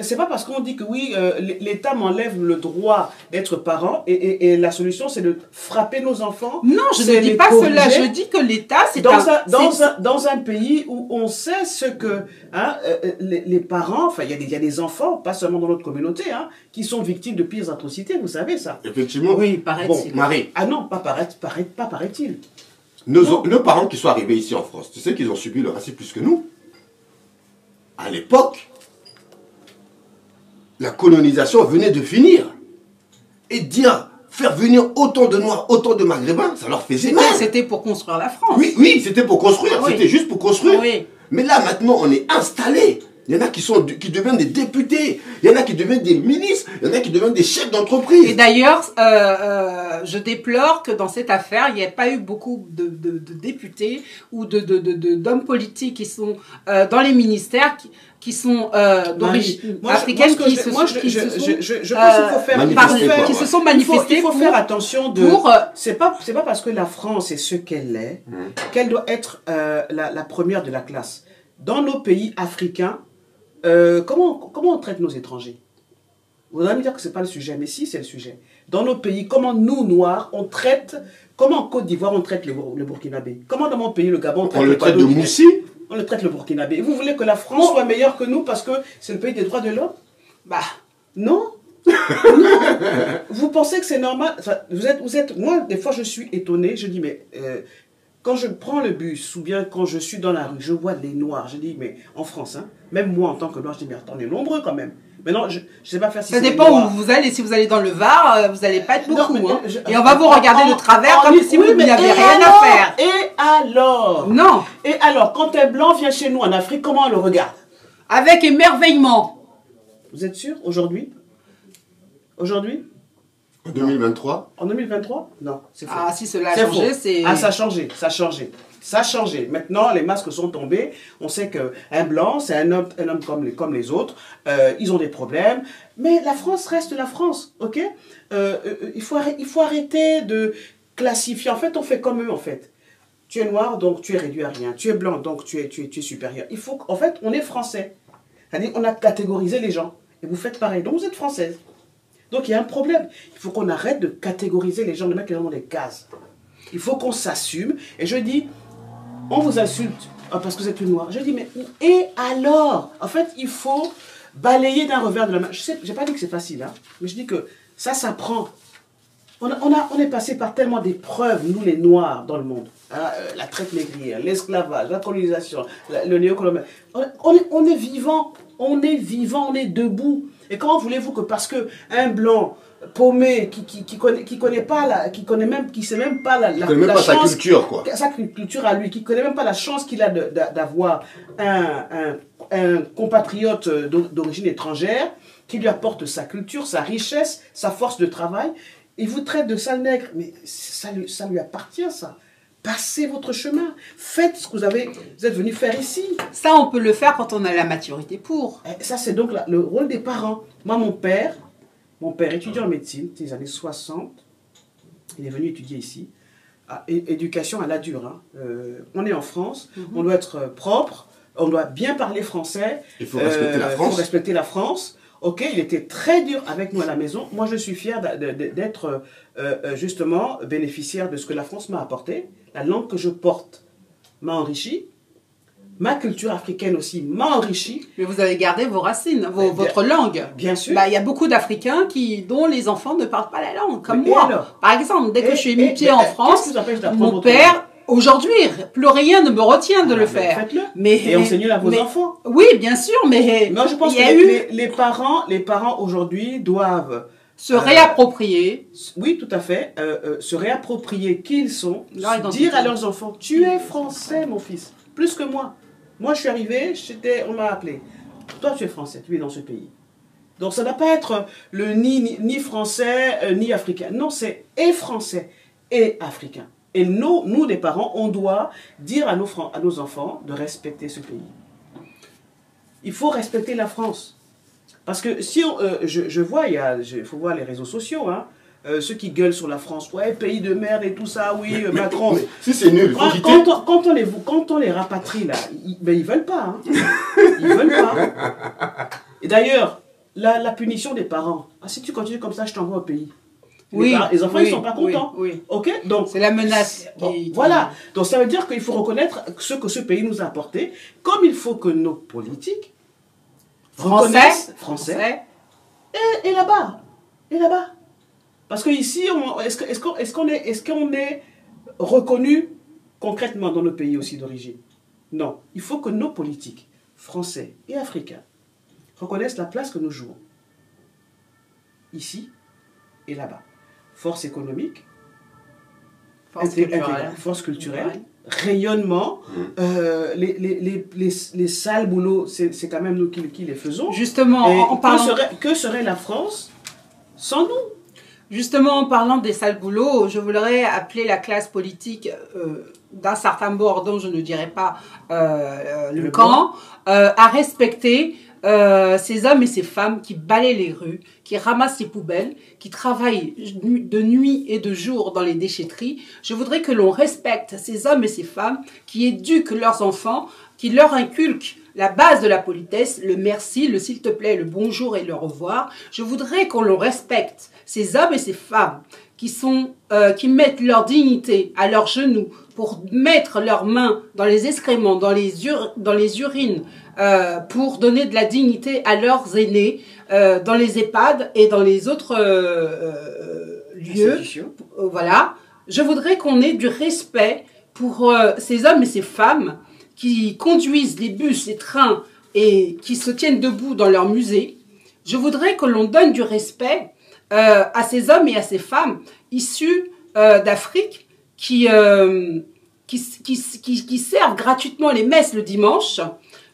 c'est pas parce qu'on dit que oui, l'État m'enlève le droit d'être parent et la solution c'est de frapper nos enfants. Non, je ne dis pas cela. Je dis que l'État, c'est dans un pays où on sait ce que les parents, enfin il y a des enfants, pas seulement dans notre communauté, qui sont victimes de pires atrocités, vous savez ça. Effectivement. Oui, paraît-il. Bon, Marie. Ah non, pas paraît-il. Nos parents qui sont arrivés ici en France, tu sais qu'ils ont subi le racisme plus que nous. À l'époque, la colonisation venait de finir. Et faire venir autant de Noirs, autant de Maghrébins, ça leur faisait mal. C'était pour construire la France. Oui, c'était pour construire. Oui. C'était juste pour construire. Oui. Mais là, maintenant, on est installés. Il y en a qui deviennent des députés. Il y en a qui deviennent des ministres. Il y en a qui deviennent des chefs d'entreprise. Et d'ailleurs, je déplore que dans cette affaire, il n'y ait pas eu beaucoup de députés ou d'hommes politiques qui sont dans les ministères qui sont d'origine africaine qui se sont manifestés. Il faut faire attention c'est pas parce que la France est ce qu'elle est qu'elle doit être la première de la classe. Dans nos pays africains, comment on traite nos étrangers? Vous allez me dire que c'est pas le sujet, mais si, c'est le sujet. Dans nos pays, comment nous, Noirs, comment en Côte d'Ivoire, on traite le Burkinabé? Comment dans mon pays, le Gabon, on le traite de moussi? On le traite le Burkinabé. Et vous voulez que la France soit meilleure que nous parce que c'est le pays des droits de l'homme? Bah, non. Non. Vous pensez que c'est normal? Enfin, moi, des fois, je suis étonné. Je dis, mais quand je prends le bus ou bien quand je suis dans la rue, je vois les Noirs. Je dis, mais en France, même moi en tant que Noir, je dis, mais attends, on est nombreux quand même. Maintenant, je ne sais pas faire si ça dépend où vous allez. Si vous allez dans le Var, vous n'allez pas être beaucoup. Et on va vous regarder de travers comme si vous n'aviez rien à faire. Et alors? Non. Et alors, quand un blanc vient chez nous en Afrique, comment on le regarde? Avec émerveillement. Vous êtes sûr? Aujourd'hui? Aujourd'hui? En 2023? En 2023? Non, c'est faux. Ah, si cela a changé, c'est... Ah, ça a changé, ça a changé. Ça a changé. Maintenant, les masques sont tombés. On sait qu'un blanc, c'est un homme comme les autres. Ils ont des problèmes. Mais la France reste la France, ok? Il faut arrêter de classifier. En fait, on fait comme eux, en fait. Tu es noir, donc tu es réduit à rien. Tu es blanc, donc tu es supérieur. En fait, on est français. C'est-à-dire, on a catégorisé les gens. Et vous faites pareil. Donc, vous êtes française. Donc, il y a un problème. Il faut qu'on arrête de catégoriser les gens, de mettre les gens dans des cases. Il faut qu'on s'assume. Et je dis, on vous insulte parce que vous êtes une noire. Je dis, mais et alors? En fait, il faut balayer d'un revers de la main. Je n'ai pas dit que c'est facile, mais je dis que ça s'apprend. On est passé par tellement d'épreuves, nous les noirs, dans le monde. La traite négrière, l'esclavage, la colonisation, le néocolonialisme. On est vivant, on est debout. Et comment voulez-vous que parce qu'un blanc paumé qui connaît même pas sa culture, quoi. Sa culture à lui, qui connaît même pas la chance qu'il a d'avoir un un compatriote d'origine étrangère qui lui apporte sa culture, sa richesse, sa force de travail. Il vous traite de sale nègre, mais ça lui appartient, ça. Passez votre chemin. Faites ce que vous êtes venu faire ici. Ça, on peut le faire quand on a la maturité pour. Ça, c'est donc le rôle des parents. Moi, mon père étudiant en médecine, des années 60, il est venu étudier ici. Éducation à la dure. Hein. On est en France, on doit être propre, on doit bien parler français. Il faut respecter la France. Il faut respecter la France. Ok, il était très dur avec nous à la maison. Moi, je suis fier d'être justement bénéficiaire de ce que la France m'a apporté. La langue que je porte m'a enrichi. Ma culture africaine aussi m'a enrichi. Mais vous avez gardé vos racines, votre langue. Bien sûr. Bah, il y a beaucoup d'Africains dont les enfants ne parlent pas la langue, comme moi. Alors, par exemple, dès que je suis mis pied en France, mon père... Aujourd'hui, plus rien ne me retient de le faire. Faites-le. Et enseignez-le à vos enfants. Oui, bien sûr, mais non, je pense que les parents aujourd'hui doivent se réapproprier. Oui, tout à fait. Se réapproprier qui ils sont. Dire à leurs enfants, tu es français, mon fils, plus que moi. Moi, je suis arrivé, on m'a appelé. Toi, tu es français, tu es dans ce pays. Donc, ça ne doit pas être le ni français, ni africain. Non, c'est et français et africain. Et nous, des parents, on doit dire à nos enfants de respecter ce pays. Il faut respecter la France. Parce que si je vois, il faut voir les réseaux sociaux, hein, ceux qui gueulent sur la France, ouais, pays de merde et tout ça, oui, Macron. Si c'est nul, il faut quitter. Quand on les rapatrie, là, ils veulent pas. Hein. Ils veulent pas. Et d'ailleurs, la punition des parents, si tu continues comme ça, je t'envoie au pays. Les enfants, ils ne sont pas contents. Oui. Ok, donc c'est la menace. Voilà. Donc ça veut dire qu'il faut reconnaître ce que ce pays nous a apporté, comme il faut que nos politiques reconnaissent français et là-bas. Parce que ici, est-ce qu'on est reconnu concrètement dans nos pays aussi d'origine? Non. Il faut que nos politiques, français et africains, reconnaissent la place que nous jouons. Ici et là-bas. Force économique, force culturelle, rayonnement, les sales boulots, c'est quand même nous qui les faisons. Justement, en parlant... que serait la France sans nous? Justement, en parlant des sales boulots, je voudrais appeler la classe politique d'un certain bord, dont je ne dirais pas le camp, à respecter ces hommes et ces femmes qui balayent les rues, qui ramassent les poubelles, qui travaillent de nuit et de jour dans les déchetteries. Je voudrais que l'on respecte ces hommes et ces femmes qui éduquent leurs enfants, qui leur inculquent la base de la politesse, le merci, le s'il te plaît, le bonjour et le revoir. Je voudrais qu'on le respecte, ces hommes et ces femmes qui mettent leur dignité à leurs genoux pour mettre leurs mains dans les excréments, dans les urines, pour donner de la dignité à leurs aînés, dans les EHPAD et dans les autres lieux. Voilà. Je voudrais qu'on ait du respect pour ces hommes et ces femmes qui conduisent les bus, les trains et qui se tiennent debout dans leur musée. Je voudrais que l'on donne du respect à ces hommes et à ces femmes issus d'Afrique qui servent gratuitement les messes le dimanche.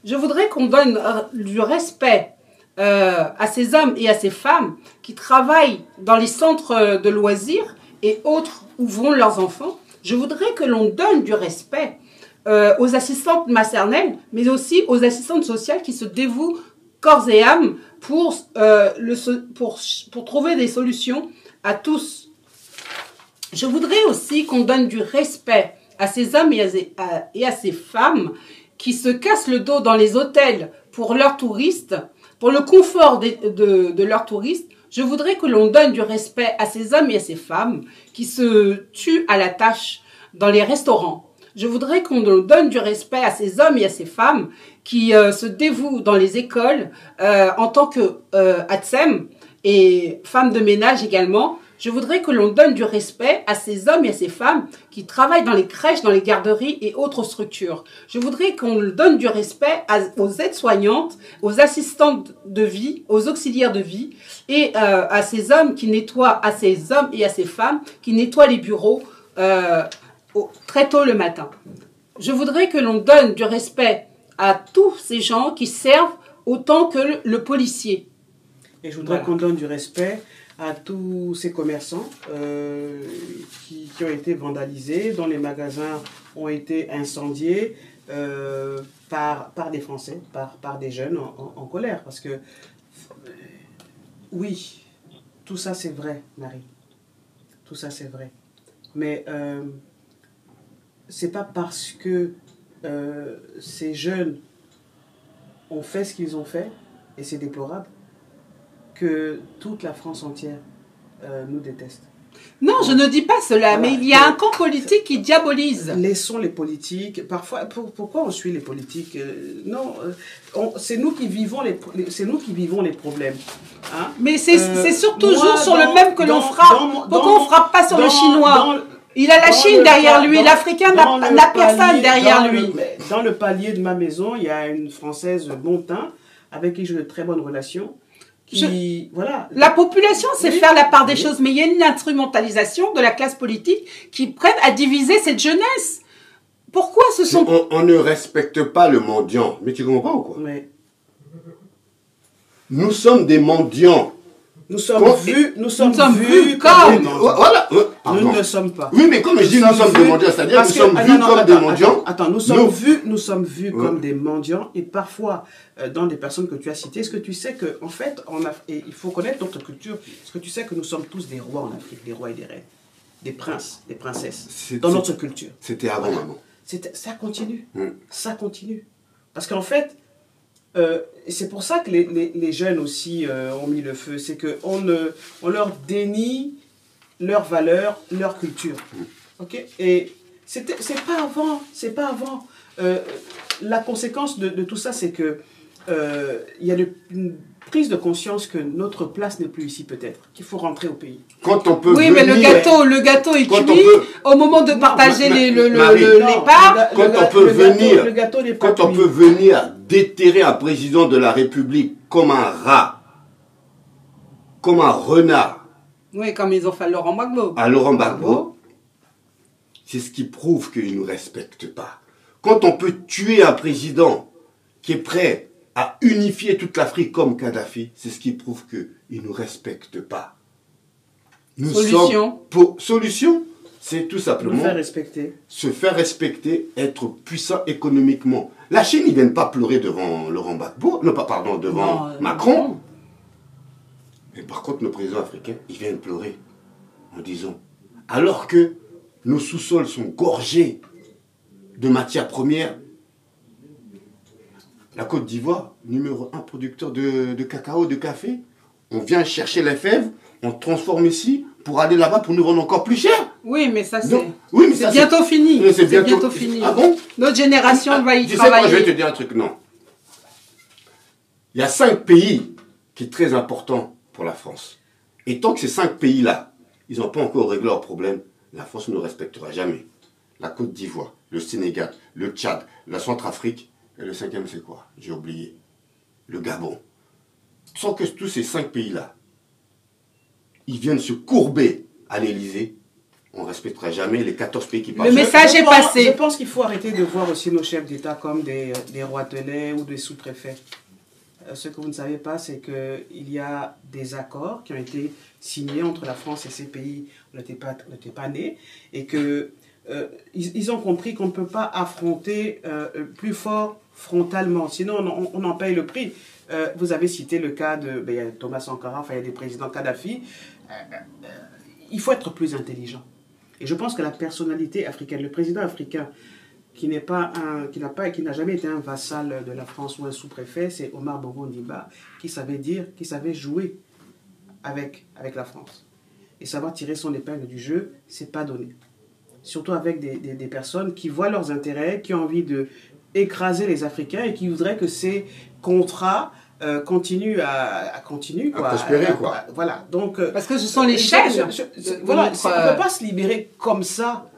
Je voudrais qu'on donne du respect à ces hommes et à ces femmes qui travaillent dans les centres de loisirs et autres où vont leurs enfants. Je voudrais que l'on donne du respect aux assistantes maternelles, mais aussi aux assistantes sociales qui se dévouent corps et âme pour trouver des solutions à tous. Je voudrais aussi qu'on donne du respect à ces hommes et à ces femmes qui se cassent le dos dans les hôtels pour leurs touristes, pour le confort de leurs touristes. Je voudrais que l'on donne du respect à ces hommes et à ces femmes qui se tuent à la tâche dans les restaurants. Je voudrais qu'on donne du respect à ces hommes et à ces femmes qui se dévouent dans les écoles en tant que ATSEM et femmes de ménage également. Je voudrais que l'on donne du respect à ces hommes et à ces femmes qui travaillent dans les crèches, dans les garderies et autres structures. Je voudrais qu'on donne du respect aux aides-soignantes, aux assistantes de vie, aux auxiliaires de vie et à ces hommes qui nettoient, à ces hommes et à ces femmes qui nettoient les bureaux très tôt le matin. Je voudrais que l'on donne du respect à tous ces gens qui servent autant que le policier. Et je voudrais qu'on donne du respect à tous ces commerçants qui ont été vandalisés, dont les magasins ont été incendiés par des Français, par des jeunes en colère. Parce que, oui, tout ça c'est vrai, Marie. Tout ça c'est vrai. Mais c'est pas parce que ces jeunes ont fait ce qu'ils ont fait, et c'est déplorable, que toute la France entière nous déteste. Non, je ne dis pas cela, mais il y a un camp politique qui diabolise. Laissons les politiques. Parfois, pourquoi on suit les politiques? Non, c'est nous qui vivons les problèmes. Hein? Mais c'est surtout toujours sur le même que l'on frappe. Pourquoi on ne frappe pas sur le Chinois? Il a la Chine derrière lui, l'Africain n'a personne derrière lui. Dans le palier de ma maison, il y a une Française bon teint avec qui j'ai de très bonnes relations. Voilà. La population sait faire la part des choses, mais il y a une instrumentalisation de la classe politique qui prête à diviser cette jeunesse. Pourquoi ce sont... On ne respecte pas le mendiant. Mais tu comprends pas ou quoi? Mais... Nous sommes des mendiants. Nous sommes vus comme... Voilà. Nous ne le sommes pas. Oui, mais comme je dis, nous sommes des mendiants, c'est-à-dire nous sommes vus comme des mendiants. Attends, nous sommes vus comme des mendiants et parfois dans des personnes que tu as citées. Est-ce que tu sais qu'en fait, et il faut connaître notre culture, est-ce que tu sais que nous sommes tous des rois en Afrique, des rois et des reines, des princes, des princesses, dans notre culture? C'était avant, maman. Ça continue. Ça continue. Parce qu'en fait, c'est pour ça que les jeunes aussi ont mis le feu. C'est qu'on on leur dénie leurs valeurs, leur culture. Okay? Et c'est pas avant. C'est pas avant. La conséquence de tout ça, c'est que il y a une prise de conscience que notre place n'est plus ici peut-être, qu'il faut rentrer au pays. Quand on peut oui, mais le gâteau est cuit au moment de partager les parts. Quand on peut venir déterrer un président de la République comme un rat, comme un renard. Oui, comme ils ont fait à Laurent Gbagbo. À Laurent Gbagbo, c'est ce qui prouve qu'il ne nous respecte pas. Quand on peut tuer un président qui est prêt à unifier toute l'Afrique comme Kadhafi, c'est ce qui prouve qu'il ne nous respecte pas. Solution, c'est tout simplement se faire respecter, être puissant économiquement. La Chine, ils ne viennent pas pleurer devant Laurent Gbagbo, devant Macron. Mais par contre, nos présidents africains, ils viennent pleurer en disant, alors que nos sous-sols sont gorgés de matières premières, la Côte d'Ivoire, numéro 1 producteur de cacao, de café, on vient chercher les fèves, on transforme ici pour aller là-bas pour nous vendre encore plus cher. Oui, mais ça c'est bientôt fini. C'est bientôt fini. Ah bon? Notre génération va y travailler. Tu sais quoi, je vais te dire un truc, non. Il y a 5 pays qui sont très importants pour la France. Et tant que ces 5 pays-là, ils n'ont pas encore réglé leurs problèmes, la France ne respectera jamais. La Côte d'Ivoire, le Sénégal, le Tchad, la Centrafrique, et le 5e c'est quoi? J'ai oublié. Le Gabon. Sans que tous ces 5 pays-là, ils viennent se courber à l'Élysée, on ne respectera jamais les 14 pays qui passent. Le message est passé. Je pense qu'il faut arrêter de voir aussi nos chefs d'État comme des roitelets ou des sous-préfets. Ce que vous ne savez pas, c'est qu'il y a des accords qui ont été signés entre la France et ces pays où on n'était pas nés, et que ils ont compris qu'on ne peut pas affronter plus fort frontalement, sinon on en paye le prix. Vous avez cité le cas de il y a Thomas Sankara, enfin il y a des présidents Kadhafi. Il faut être plus intelligent. Et je pense que la personnalité africaine, le président africain qui n'a jamais été un vassal de la France ou un sous-préfet, c'est Omar Bongo Ondimba, qui savait jouer avec la France. Et savoir tirer son épingle du jeu, c'est pas donné. Surtout avec des personnes qui voient leurs intérêts, qui ont envie de écraser les Africains et qui voudraient que ces contrats continuent à prospérer, quoi. Voilà. Donc, parce que ce sont les chefs. Voilà, on ne peut pas se libérer comme ça.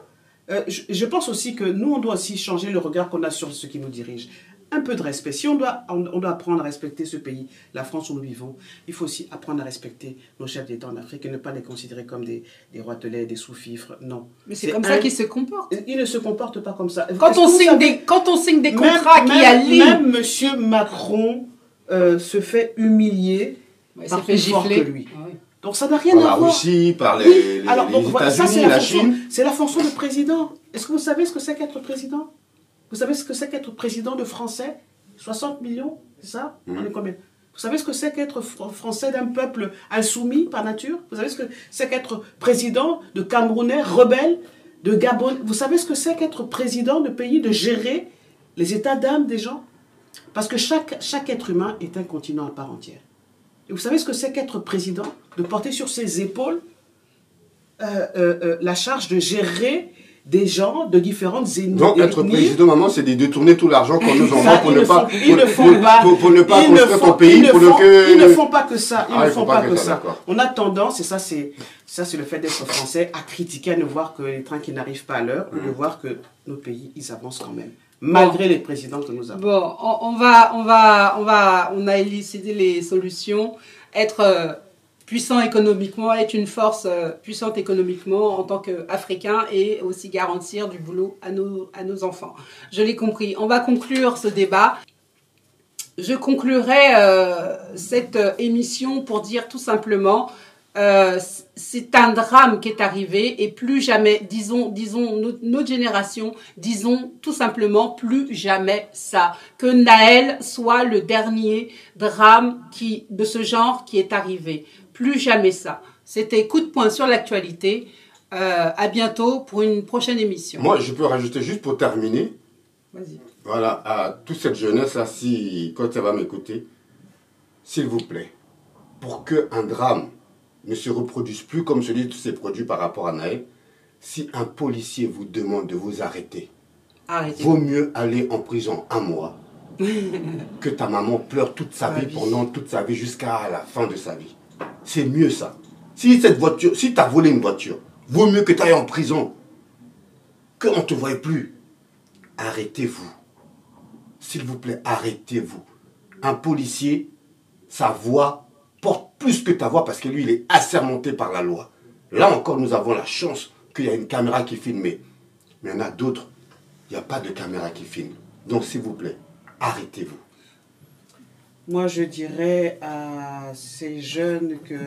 Je pense aussi que nous, on doit aussi changer le regard qu'on a sur ceux qui nous dirigent. un peu de respect. Si on doit apprendre à respecter ce pays, la France où nous vivons, il faut aussi apprendre à respecter nos chefs d'État en Afrique et ne pas les considérer comme des roitelets, des sous-fifres. Non. Mais c'est comme ça qu'ils se comportent. Ils ne se comportent pas comme ça. Quand on signe des contrats qui alignent... Même M. Macron se fait humilier par plus fort que lui. Ah oui. Donc ça n'a rien à voir. Par la Russie, par les États-Unis, la Chine. C'est la fonction de président. Est-ce que vous savez ce que c'est qu'être président? Vous savez ce que c'est qu'être président de Français? 60 millions, c'est ça? On est combien? Vous savez ce que c'est qu'être français d'un peuple insoumis par nature? Vous savez ce que c'est qu'être président de Camerounais rebelles, de Gabon? Vous savez ce que c'est qu'être président de pays, de gérer les états d'âme des gens? Parce que chaque être humain est un continent à part entière. Et vous savez ce que c'est qu'être président? De porter sur ses épaules la charge de gérer des gens de différentes ethnies. Donc être président, maman, c'est de détourner tout l'argent qu'on nous envoie pour ne pas construire ton pays. Ils ne font pas que ça. Ils ne font pas que ça. D'accord. On a tendance, et ça c'est le fait d'être français, à critiquer, à ne voir que les trains qui n'arrivent pas à l'heure, de voir que nos pays, ils avancent quand même. Malgré les présidents que nous avons. Bon, on a élucidé les solutions. Être puissant économiquement, être une force puissante économiquement en tant qu'Africain et aussi garantir du boulot à nos enfants. Je l'ai compris. On va conclure ce débat. Je conclurai cette émission pour dire tout simplement c'est un drame qui est arrivé et plus jamais, disons notre génération, disons tout simplement plus jamais ça. Que Naël soit le dernier drame de ce genre qui est arrivé. Plus jamais ça. C'était Coup de poing sur l'actualité. À bientôt pour une prochaine émission. Moi, je peux rajouter juste pour terminer. Vas-y. Voilà, à toute cette jeunesse-là, quand elle va m'écouter, s'il vous plaît, pour qu'un drame ne se reproduise plus comme celui qui s'est produit par rapport à Naël, si un policier vous demande de vous arrêter, vaut mieux aller en prison 1 mois que ta maman pleure toute sa vie, pendant toute sa vie, jusqu'à la fin de sa vie. C'est mieux ça. Si tu as volé une voiture, vaut mieux que tu ailles en prison, qu'on ne te voie plus. Arrêtez-vous. S'il vous plaît, arrêtez-vous. Un policier, sa voix porte plus que ta voix parce que lui, il est assermenté par la loi. Là encore, nous avons la chance qu'il y a une caméra qui filme. Mais il y en a d'autres, il n'y a pas de caméra qui filme. Donc, s'il vous plaît, arrêtez-vous. Moi, je dirais à ces jeunes que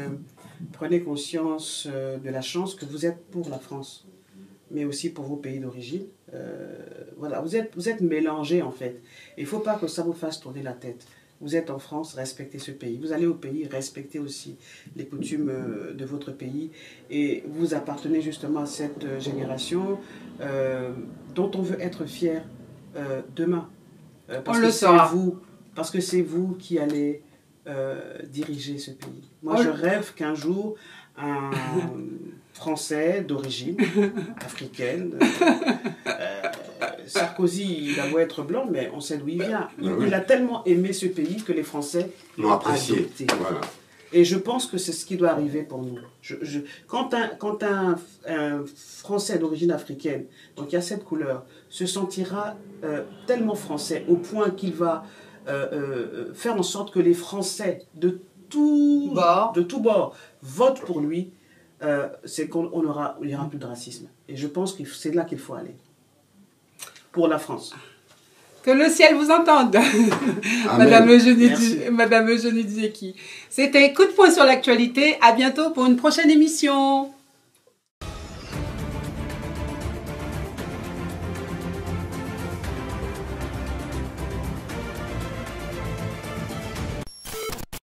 prenez conscience de la chance que vous êtes pour la France, mais aussi pour vos pays d'origine. Voilà, vous êtes mélangés en fait. Il ne faut pas que ça vous fasse tourner la tête. Vous êtes en France, respectez ce pays. Vous allez au pays, respectez aussi les coutumes de votre pays. Et vous appartenez justement à cette génération dont on veut être fier demain. On le saura. Parce que c'est vous qui allez diriger ce pays. Moi, je rêve qu'un jour, un Français d'origine africaine... Sarkozy, il a beau être blanc, mais on sait d'où il vient. Il a tellement aimé ce pays que les Français l'ont apprécié. Voilà. Et je pense que c'est ce qui doit arriver pour nous. Quand un Français d'origine africaine, donc il y a cette couleur, se sentira tellement français au point qu'il va faire en sorte que les Français de tout bord votent pour lui, c'est qu'il n'y aura plus de racisme. Et je pense que c'est là qu'il faut aller. Pour la France. Que le ciel vous entende. Madame Eugénie Dzeki. C'était Coup de poing sur l'actualité. À bientôt pour une prochaine émission.